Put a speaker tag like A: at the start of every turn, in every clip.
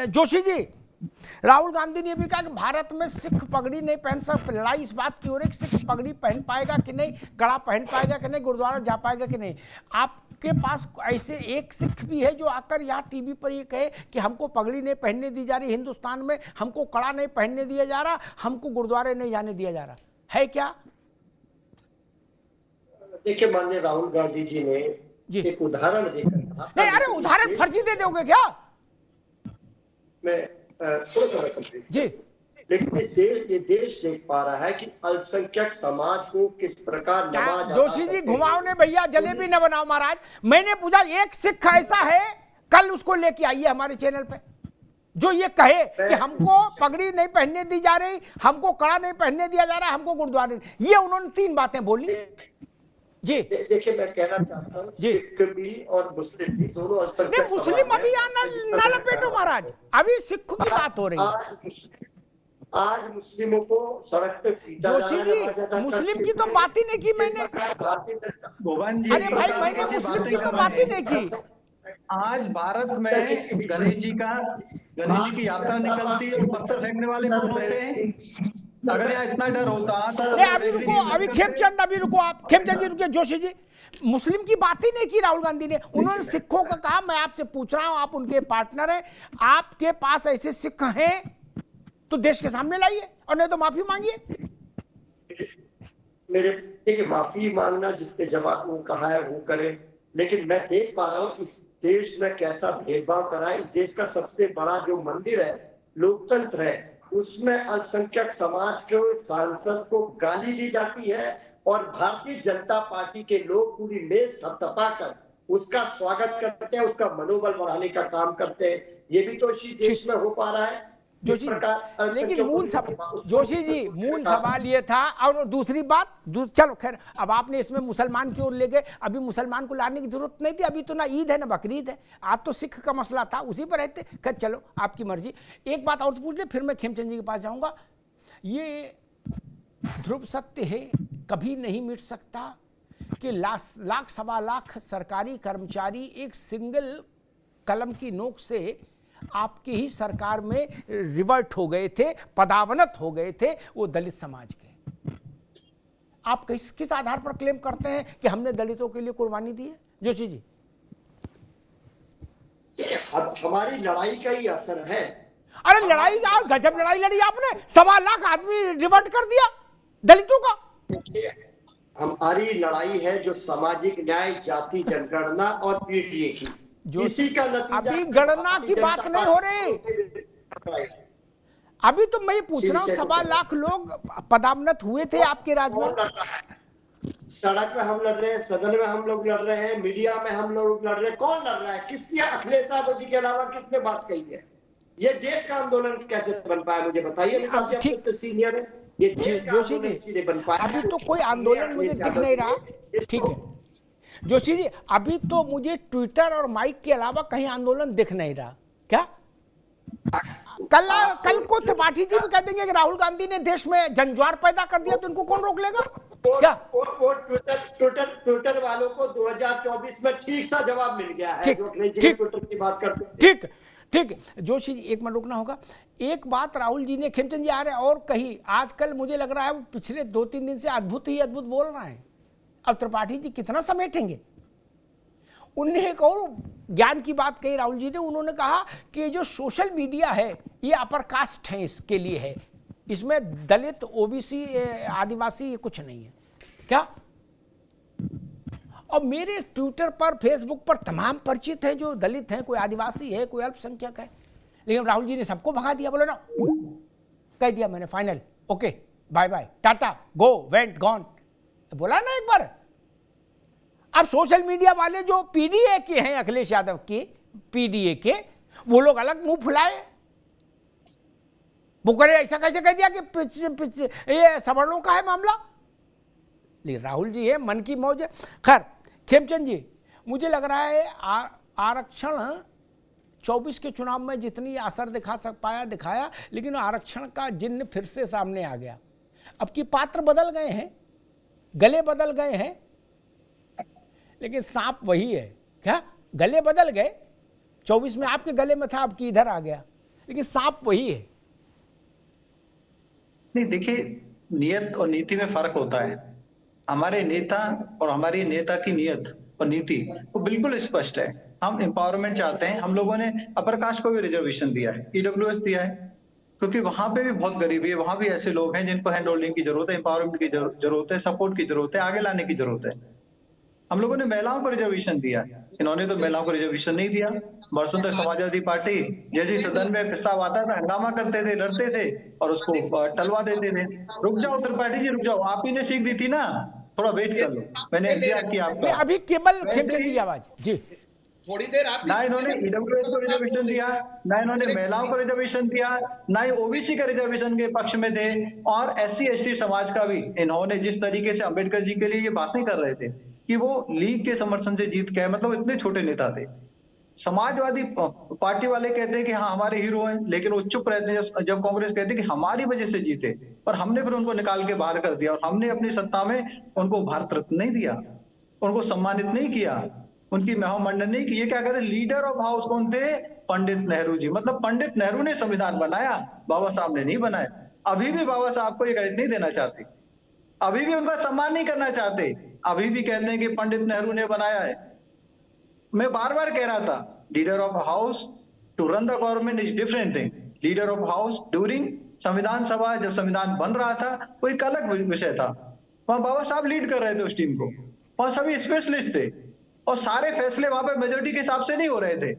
A: जोशी जी, राहुल गांधी ने भी कहा कि भारत में सिख पगड़ी नहीं पहन सकते। लड़ाई इस बात की हो रही है कि सिख पगड़ी पहन पाएगा कि नहीं, कड़ा पहन पाएगा कि नहीं, गुरुद्वारा जा पाएगा कि नहीं। आपके पास ऐसे एक सिख भी है जो आकर यहाँ टीवी पर ये कहे कि हमको पगड़ी नहीं पहनने दी जा रही हिंदुस्तान में, हमको कड़ा नहीं पहनने दिया जा रहा, हमको गुरुद्वारे नहीं जाने दिया जा रहा है क्या?
B: देखिए, माननीय राहुल गांधी जी ने एक उदाहरण देकर कहा।
A: नहीं, अरे उदाहरण फर्जी दे दोगे क्या?
B: मैं थोड़ा सा कंप्लीट
A: जी।
B: लेकिन ये देश देख पा रहा है कि अल्पसंख्यक समाज को किस प्रकार नवाज।
A: जोशी जी, घुमाओ ने भैया, जलेबी न बनाओ महाराज। मैंने पूछा एक सिख ऐसा है, कल उसको लेके आइए हमारे चैनल पे, जो ये कहे कि हमको पगड़ी नहीं पहनने दी जा रही, हमको कड़ा नहीं पहनने दिया जा रहा, हमको गुरुद्वारे। ये उन्होंने 3 बातें बोली जी।
B: देखिए, मैं कहना चाहता हूँ सिख भी और मुस्लिम भी दोनों अल्पसंख्यक।
A: मुस्लिम अभी ना लपेटो महाराज, अभी सिखों की बात हो रही है।
B: आज मुस्लिमों को सड़क पे पीटा जा रहा है।
A: जोशी जी, मुस्लिम की तो बात ही नहीं की मैंने। अरे भाई, मैंने मुस्लिम की तो बात ही नहीं की।
C: आज भारत में गणेश जी की यात्रा निकलती है, पत्थर फेंकने वाले कौन होते हैं? अगर यहाँ इतना डर होता तो
A: अभी रुको, अभी खेमचंद, अभी रुको आप, खेमचंद जी रुकिए। जोशी जी, मुस्लिम की बात ही नहीं की राहुल गांधी ने, उन्होंने सिखों का कहा। मैं आपसे पूछ रहा हूं, आप उनके पार्टनर हैं, आपके पास ऐसे सिख हैं तो देश के सामने लाइए, और नहीं तो माफी मांगिए।
B: मेरे देखिए, माफी मांगना जिसके जवाब वो कहा है वो करे, लेकिन मैं देख पा रहा हूँ इस देश में कैसा भेदभाव करा है। इस देश का सबसे बड़ा जो मंदिर है, लोकतंत्र है, उसमें अल्पसंख्यक समाज के सांसद को गाली दी जाती है और भारतीय जनता पार्टी के लोग पूरी मेज थपथपाकर उसका स्वागत करते हैं, उसका मनोबल बढ़ाने का काम करते हैं। ये भी तो इसी देश में हो पा रहा है।
A: जोशी, लेकिन जोशी जी, मूल सवाल ये था। और दूसरी बात, चलो खैर, अब आपने इसमें मुसलमान की ओर ले गए। अभी मुसलमान को लाने की जरूरत नहीं थी, अभी तो ना ईद है ना बकरीद है। आज तो सिख का मसला था, उसी पर रहते। खैर चलो, आपकी मर्जी। एक बात और पूछ ले, फिर मैं खेमचंद जी के पास जाऊंगा। ये ध्रुव सत्य है, कभी नहीं मिट सकता कि लाख सवा लाख सरकारी कर्मचारी एक सिंगल कलम की नोक से आपकी ही सरकार में रिवर्ट हो गए थे, पदावनत हो गए थे, वो दलित समाज के। आप किस आधार पर क्लेम करते हैं कि हमने दलितों के लिए कुर्बानी दी है? जोशी जी,
B: हमारी लड़ाई का ही असर है।
A: अरे लड़ाई, और गजब लड़ाई लड़ी आपने, 1.25 लाख आदमी रिवर्ट कर दिया दलितों का।
B: हमारी लड़ाई है जो सामाजिक न्याय, जाति जनगणना और पीडीए की, इसी का नतीजा।
A: अभी गणना की बात नहीं हो रही, अभी तो मैं पूछ रहा हूँ 1.25 लाख लोग पदावनत हुए थे आपके राज्य में।
B: सड़क में हम लड़ रहे हैं, सदन में हम लोग लड़ रहे हैं, मीडिया में हम लोग लड़ रहे हैं। कौन लड़ रहा है? किसकी? अखिलेश यादव जी के अलावा किसने बात कही है? ये देश का आंदोलन कैसे बन पाया, मुझे बताइए। तो सीनियर है ये देश का आंदोलन, इसीलिए बन पाया।
A: अभी तो कोई आंदोलन मुझे दिख नहीं रहा। ठीक है जोशी जी, अभी तो मुझे ट्विटर और माइक के अलावा कहीं आंदोलन दिख नहीं रहा। क्या कल को त्रिपाठी जी भी कह देंगे कि राहुल गांधी ने देश में जंजवार पैदा कर दिया, तो उनको कौन रोक लेगा? क्या
B: ट्विटर वालों को 2024 में ठीक सा जवाब मिल गया है। ट्विटर की बात करते हैं।
A: ठीक जोशी जी, एक मिनट रुकना होगा। एक बात राहुल जी ने, खेमचंद जी आ रहे और कही, आजकल मुझे लग रहा है वो पिछले 2-3 दिन से अद्भुत ही अद्भुत बोल रहे हैं। अब त्रिपाठी जी कितना समेटेंगे? उन्हें एक और ज्ञान की बात कही राहुल जी ने। उन्होंने कहा कि जो सोशल मीडिया है ये अपर कास्ट है, इसके लिए है, इसमें दलित, ओबीसी, आदिवासी ये कुछ नहीं है। क्या? और मेरे ट्विटर पर, फेसबुक पर तमाम परिचित हैं जो दलित हैं, कोई आदिवासी है, कोई अल्पसंख्यक है, लेकिन राहुल जी ने सबको भगा दिया। बोले ना, कह दिया मैंने, final, okay, bye bye, tata, go, went, gone, बोला ना एक बार। अब सोशल मीडिया वाले जो पीडीए के हैं, अखिलेश यादव के पीडीए के, वो लोग अलग मुंह फुलाए, वो करे ऐसा कैसे कह दिया कि ये सवर्णों का है मामला। लेकिन राहुल जी है, मन की मौज है। खैर खेमचंद जी, मुझे लग रहा है आरक्षण 24 के चुनाव में जितनी असर दिखाया, लेकिन आरक्षण का जिन्न फिर से सामने आ गया। अब की पात्र बदल गए हैं, गले बदल गए हैं, लेकिन सांप वही है। क्या? गले बदल गए 24 में आपके गले में था, अब की इधर आ गया, लेकिन सांप वही है।
C: नहीं देखिए, नियत और नीति में फर्क होता है। हमारे नेता और हमारी नेता की नियत और नीति वो बिल्कुल स्पष्ट है। हम एम्पावरमेंट चाहते हैं। हम लोगों ने अपर कास्ट को भी रिजर्वेशन दिया है, ईडब्ल्यूएस दिया है, क्योंकि वहां पे भी बहुत गरीबी है, वहां भी ऐसे लोग हैं जिनको हैंड होल्डिंग की जरूरत है, एम्पावरमेंट की जरूरत है, सपोर्ट की जरूरत है, आगे लाने की जरूरत है। हम लोगों ने महिलाओं को रिजर्वेशन दिया है, इन्होंने तो महिलाओं को रिजर्वेशन नहीं दिया। बरसों तक समाजवादी पार्टी जैसे सदन में प्रस्ताव आता था हंगामा करते थे, लड़ते थे और उसको टलवा देते थे। रुक जाओ त्रिपाठी जी, रुक जाओ, आप ही ने सीख दी थी ना, थोड़ा वेट कर लो, मैंने इंतजार किया आपका।
A: अभी केवल खेमचंद जी की आवाज जी।
D: थोड़ी देर आप
C: ना इन्होंने ईडब्ल्यूएस को रिजर्वेशन दिया, ना इन्होंने महिलाओं को रिजर्वेशन दिया, ना ही ओबीसी का रिजर्वेशन के पक्ष में थे, और एससी एसटी समाज का भी इन्होंने जिस तरीके से अंबेडकर जी के लिए ये बात नहीं कर रहे थे कि वो लीग के समर्थन से जीत गए, मतलब इतने छोटे नेता थे। समाजवादी पार्टी वाले कहते हैं कि हाँ हमारे हीरो हैं, लेकिन वो चुप रहते हैं जब कांग्रेस कहती है कि हमारी वजह से जीते, और हमने फिर उनको निकाल के बाहर कर दिया, और हमने अपनी सत्ता में उनको भारत रत्न नहीं दिया, उनको सम्मानित नहीं किया, उनकी महामंडन नहीं की। ये क्या करे, लीडर ऑफ हाउस कौन थे? पंडित नेहरू जी। मतलब पंडित नेहरू ने संविधान बनाया, बाबा साहब ने नहीं बनाया। अभी भी बाबा साहब को ये क्रेडिट नहीं देना चाहते, अभी भी उनका सम्मान नहीं करना चाहते, अभी भी कहते हैं कि पंडित नेहरू ने बनाया है। मैं बार बार कह रहा था, leader of house to run the government is different thing. Leader of house during संविधान सभा, जब संविधान बन रहा था, वो एक अलग विषय था, वहां बाबा साहब लीड कर रहे थे उस टीम को, वहां सभी स्पेशलिस्ट थे, और सारे फैसले वहां पे मेजोरिटी के हिसाब से नहीं हो रहे थे।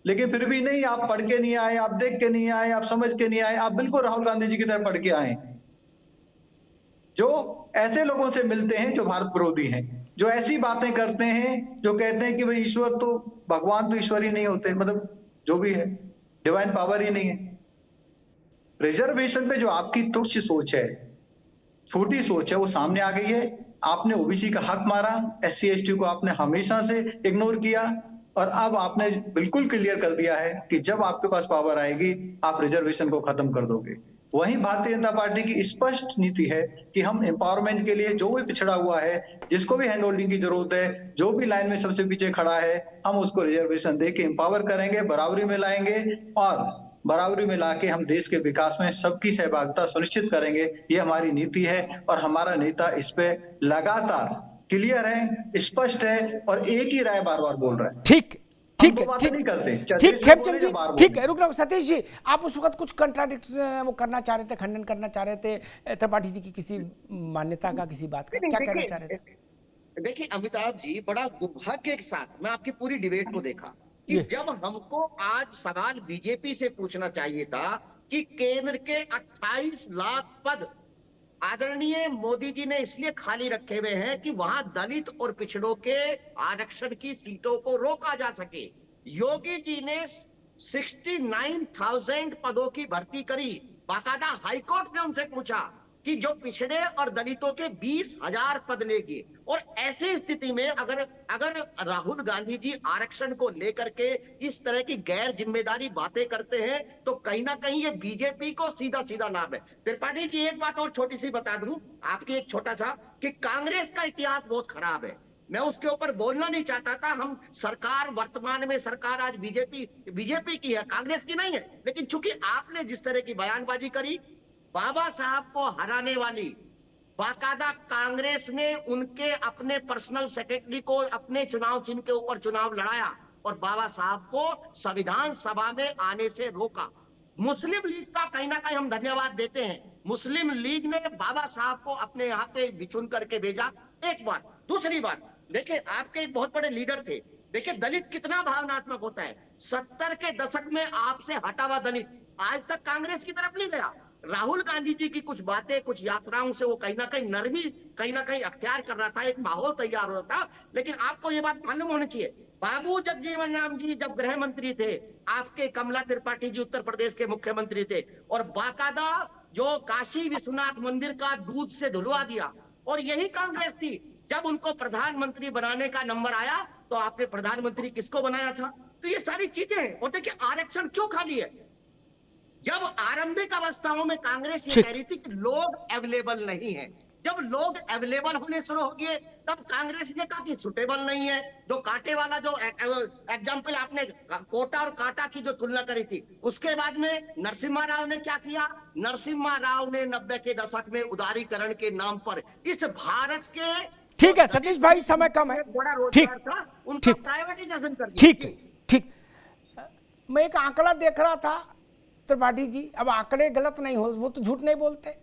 C: लेकिन फिर भी नहीं, आप पढ़ के नहीं आए, आप देख के नहीं आए, आप समझ के नहीं आए, आप बिल्कुल राहुल गांधी जी की तरह पढ़ के आए, जो ऐसे लोगों से मिलते हैं जो भारत विरोधी हैं, जो ऐसी बातें करते हैं, जो कहते हैं कि भाई ईश्वर तो, भगवान तो ईश्वर ही नहीं होते, मतलब जो भी है डिवाइन पावर ही नहीं है। रिजर्वेशन पे जो आपकी तुच्छ सोच है, छोटी सोच है, वो सामने आ गई है। आपने ओबीसी का हक मारा, एससी एसटी को आपने हमेशा से इग्नोर किया, और अब आपने बिल्कुल क्लियर कर दिया है कि जब आपके पास पावर आएगी आप रिजर्वेशन को खत्म कर दोगे। वहीं भारतीय जनता पार्टी की स्पष्ट नीति है कि हम एम्पावरमेंट के लिए जो भी पिछड़ा हुआ है, जिसको भी हैंड होल्डिंग की जरूरत है, जो भी लाइन में सबसे पीछे खड़ा है, हम उसको रिजर्वेशन दे के एम्पावर करेंगे, बराबरी में लाएंगे, और बराबरी में लाके हम देश के विकास में सबकी सहभागिता सुनिश्चित करेंगे। ये हमारी नीति है, और हमारा नेता इस पे लगातार क्लियर है, स्पष्ट है, और एक ही राय बार बार बोल रहा है।
A: ठीक ठीक है,
C: बातें नहीं करते।
A: ठीक खेमचंद जी, ठीक है, रुक रहा हूँ। सतीश जी, आप उस वक्त कुछ कंट्राडिक्ट वो करना चाह रहे थे, खंडन करना चाह रहे थे त्रिपाठी जी की किसी मान्यता का, किसी बात का, क्या कहना चाह रहे थे?
D: देखिए अमिताभ जी, बड़ा दुर्भाग्य के साथ मैं आपकी पूरी डिबेट को देखा कि जब हमको आज सवाल बीजेपी से पूछना चाहिए था कि केंद्र के 28 लाख पद आदरणीय मोदी जी ने इसलिए खाली रखे हुए हैं कि वहां दलित और पिछड़ों के आरक्षण की सीटों को रोका जा सके। योगी जी ने 69,000 पदों की भर्ती करी, बाकायदा हाईकोर्ट ने उनसे पूछा कि जो पिछड़े और दलितों के 20,000 पद लेगी, और ऐसी स्थिति में अगर राहुल गांधी जी आरक्षण को लेकर के इस तरह की गैर जिम्मेदारी बातें करते हैं तो कहीं ना कहीं ये बीजेपी को सीधा सीधा लाभ है। त्रिपाठी जी, एक बात और छोटी सी बता दूं आपकी, एक छोटा सा, कि कांग्रेस का इतिहास बहुत खराब है। मैं उसके ऊपर बोलना नहीं चाहता था। हम सरकार, वर्तमान में सरकार आज बीजेपी की है, कांग्रेस की नहीं है। लेकिन चूंकि आपने जिस तरह की बयानबाजी करी, बाबा साहब को हराने वाली, बाकायदा कांग्रेस ने उनके अपने पर्सनल सेक्रेटरी को अपने चुनाव चिन्ह के ऊपर चुनाव लड़ाया और बाबा साहब को संविधान सभा में आने से रोका। मुस्लिम लीग का कहीं ना कहीं हम धन्यवाद देते हैं, मुस्लिम लीग ने बाबा साहब को अपने यहाँ पे बिचुन करके भेजा। एक बात। दूसरी बात, देखिए आपके एक बहुत बड़े लीडर थे, देखिए दलित कितना भावनात्मक होता है। 70 के दशक में आपसे हटा हुआ दलित आज तक कांग्रेस की तरफ नहीं गया। राहुल गांधी जी की कुछ बातें, कुछ यात्राओं से वो कहीं ना कहीं नरमी कहीं ना कहीं अख्तियार कर रहा था, एक माहौल तैयार हो रहा था। लेकिन आपको ये बात मालूम होनी चाहिए, बाबू जगजीवन राम जी जब गृह मंत्री थे, आपके कमला त्रिपाठी जी उत्तर प्रदेश के मुख्यमंत्री थे, और बाकायदा जो काशी विश्वनाथ मंदिर का दूध से धुलवा दिया, और यही कांग्रेस थी। जब उनको प्रधानमंत्री बनाने का नंबर आया तो आपने प्रधानमंत्री किसको बनाया था? तो ये सारी चीजें हैं। और देखिए आरक्षण क्यों खाली है, जब आरंभिक अवस्थाओं में कांग्रेस ये कह रही थी कि लोग अवेलेबल नहीं है, जब लोग अवेलेबल होने शुरू हो गए तब कांग्रेस ने कहा कि सुटेबल नहीं है। जो कांटे वाला जो एग्जाम्पल आपने कोटा और कांटा की जो तुलना करी थी, उसके बाद में नरसिम्हा राव ने क्या किया? नरसिम्हा राव ने 90 के दशक में उदारीकरण के नाम पर इस भारत के
A: ठीक है सतीश भाई, समय कम है।
D: बड़ा
A: ठीक
D: रोजगार था उनका
A: ठीक
D: प्राइवेटाइजेशन कर दिया।
A: ठीक है, ठीक। मैं एक आंकड़ा देख रहा था त्रिपाठी जी, अब आंकड़े गलत नहीं हो, वो तो झूठ नहीं बोलते।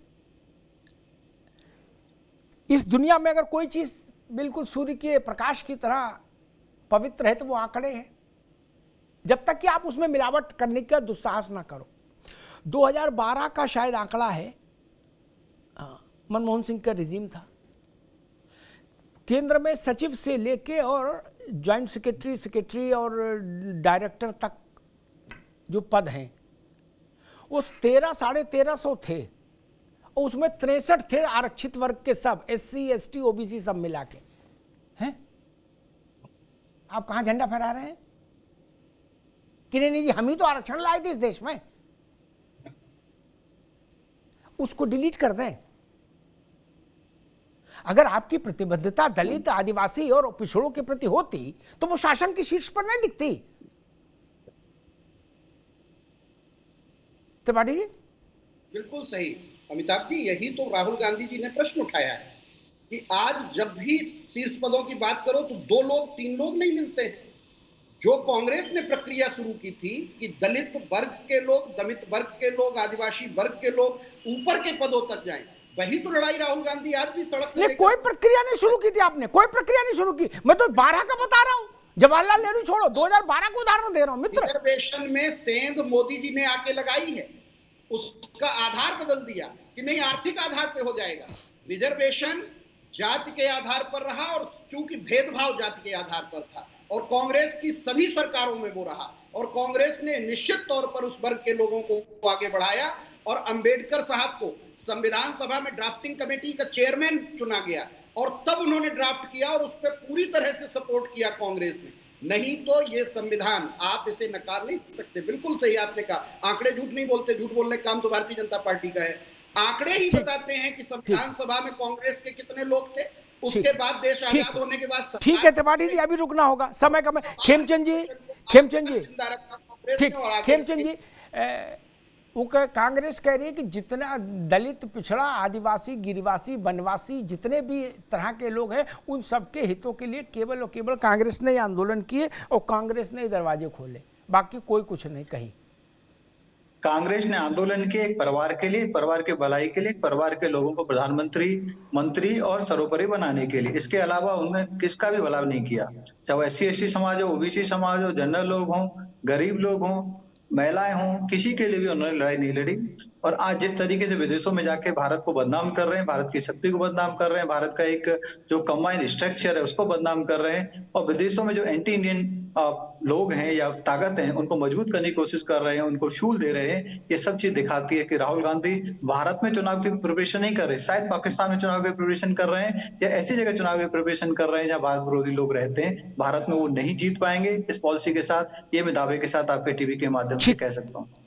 A: इस दुनिया में अगर कोई चीज बिल्कुल सूर्य के प्रकाश की तरह पवित्र है तो वो आंकड़े हैं, जब तक कि आप उसमें मिलावट करने का दुस्साहस ना करो। 2012 का शायद आंकड़ा है, मनमोहन सिंह का रिजीम था, केंद्र में सचिव से लेके और ज्वाइंट सेक्रेटरी और डायरेक्टर तक जो पद हैं वो 1300-1350 थे, और उसमें 63 थे आरक्षित वर्ग के, सब SC ST OBC सब मिला के हैं। आप कहां झंडा फहरा रहे हैं कि नहीं जी हम ही तो आरक्षण लाए थे इस देश में? उसको डिलीट कर दें। अगर आपकी प्रतिबद्धता दलित, आदिवासी और पिछड़ों के प्रति होती तो वो शासन की शीर्ष पर नहीं दिखती। त्रिपाठी जी
E: बिल्कुल सही अमिताभ जी, यही तो राहुल गांधी जी ने प्रश्न उठाया है कि आज जब भी शीर्ष पदों की बात करो तो 2 लोग 3 लोग नहीं मिलते। जो कांग्रेस ने प्रक्रिया शुरू की थी कि दलित वर्ग के लोग, आदिवासी वर्ग के लोग ऊपर के पदों तक जाएं, वही तो लड़ाई राहुल गांधी आज भी सड़क से
A: कोई प्रक्रिया नहीं शुरू की थी आपने, कोई प्रक्रिया नहीं शुरू की। मैं तो 12 का बता रहा हूं, जवाहरलाल नेहरू छोड़ो, 2012 का उदाहरण दे रहा हूं मित्र।
E: रिजर्वेशन में सेंध मोदी जी ने आके लगाई है, उसका आधार बदल दिया कि नहीं आर्थिक आधार पे हो जाएगा। रिजर्वेशन जाति के आधार पर रहा और चूंकि भेदभाव जाति के आधार पर था और कांग्रेस की सभी सरकारों में वो रहा, और कांग्रेस ने निश्चित तौर पर उस वर्ग के लोगों को आगे बढ़ाया और अंबेडकर साहब को संविधान सभा में ड्राफ्टिंग कमेटी का चेयरमैन चुना गया और तब उन्होंने ड्राफ्ट किया और उस पर पूरी तरह से सपोर्ट किया कांग्रेस ने। नहीं तो ये संविधान आप इसे नकार नहीं सकते। बिल्कुल सही आपने कहा, आंकड़े झूठ नहीं बोलते, झूठ बोलने का काम तो भारतीय जनता पार्टी का है। आंकड़े ही बताते हैं कि संविधान सभा में कांग्रेस के कितने लोग थे, उसके बाद देश आजाद होने के बाद।
A: ठीक है त्रिपाठी जी, अभी रुकना होगा, समय कम है। खेमचंद जी ठीक, खेमचंद जी वो कांग्रेस कह रही है कि जितना दलित, पिछड़ा, आदिवासी, गिरिवासी, वनवासी, जितने भी तरह के लोग हैं उन सबके हितों के लिए केवल और केवल कांग्रेस ने आंदोलन किए और कांग्रेस ने दरवाजे खोले, बाकी कोई कुछ नहीं कही।
C: कांग्रेस ने आंदोलन किए एक परिवार के लिए, परिवार के भलाई के लिए, परिवार के लोगों को प्रधानमंत्री, मंत्री और सर्वोपरि बनाने के लिए। इसके अलावा उन्होंने किसका भी भला नहीं किया, चाहे वो SC ST समाज हो, OBC समाज हो, जनरल लोग हों, गरीब लोग हों, महिलाएं हों, किसी के लिए भी उन्होंने लड़ाई नहीं लड़ी। और आज जिस तरीके से विदेशों में जाके भारत को बदनाम कर रहे हैं, भारत की शक्ति को बदनाम कर रहे हैं, भारत का एक जो कंबाइंड स्ट्रक्चर है उसको बदनाम कर रहे हैं, और विदेशों में जो एंटी इंडियन लोग हैं या ताकत हैं उनको मजबूत करने की कोशिश कर रहे हैं, उनको फ्यूल दे रहे हैं। ये सब चीज दिखाती है कि राहुल गांधी भारत में चुनाव की प्रिपरेशन नहीं कर रहे, शायद पाकिस्तान में चुनाव की प्रिपरेशन कर रहे हैं या ऐसी जगह चुनाव की प्रिपरेशन कर रहे हैं जहां भारत विरोधी लोग रहते हैं। भारत में वो नहीं जीत पाएंगे इस पॉलिसी के साथ, ये मैं दावे के साथ आपके टीवी के माध्यम से कह सकता हूँ।